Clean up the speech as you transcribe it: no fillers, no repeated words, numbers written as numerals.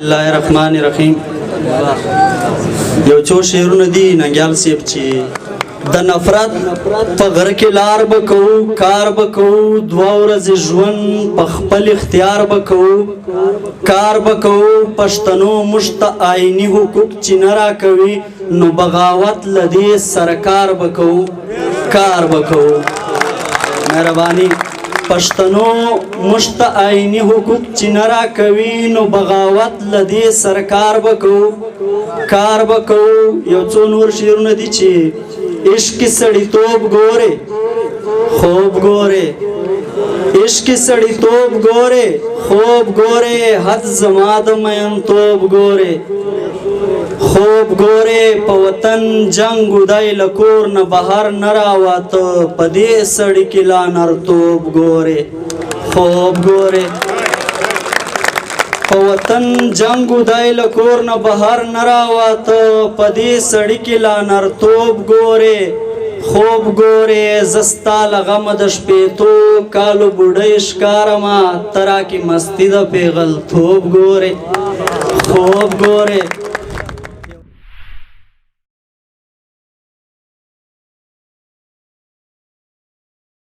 बिस्मिल्लाहिर्रहमानिर्रहीम। यो चो शेरونه دي ننګیال صاحب چې د نفرت په غر کې لار بکو کار بکو دوه ورځې ژوند په خپل اختیار بکو کار بکو پښتنو مشت آئینی حقوق چې نه راکوي نو بغاوت لدی سرکار بکو کار بکو مهرباني پښتنو مشت آئینی حقوق چې نه راکوي نو بغاوت لدی سرکار بکو کار بکو یو څو نور شعرونه دي چې عشق سړیتوب ګوره خوب ګوره عشق سړیتوب ګوره خوب ګوره حد زما د مینتوب ګوره خوب ګوره په وطن جنگ ودای لکور نه بهر نه راواته په دې سړی کې لا نرتوب ګوره خوب ګوره په وطن جنگ ودای لکور نه بهر نه راواته په دې سړی کې لا نرتوب ګوره خوب ګوره زستا لغم د شپېتو کالو بوډۍ ښکارما ترا کې مستی د پیغل توب ګوره خوب ګوره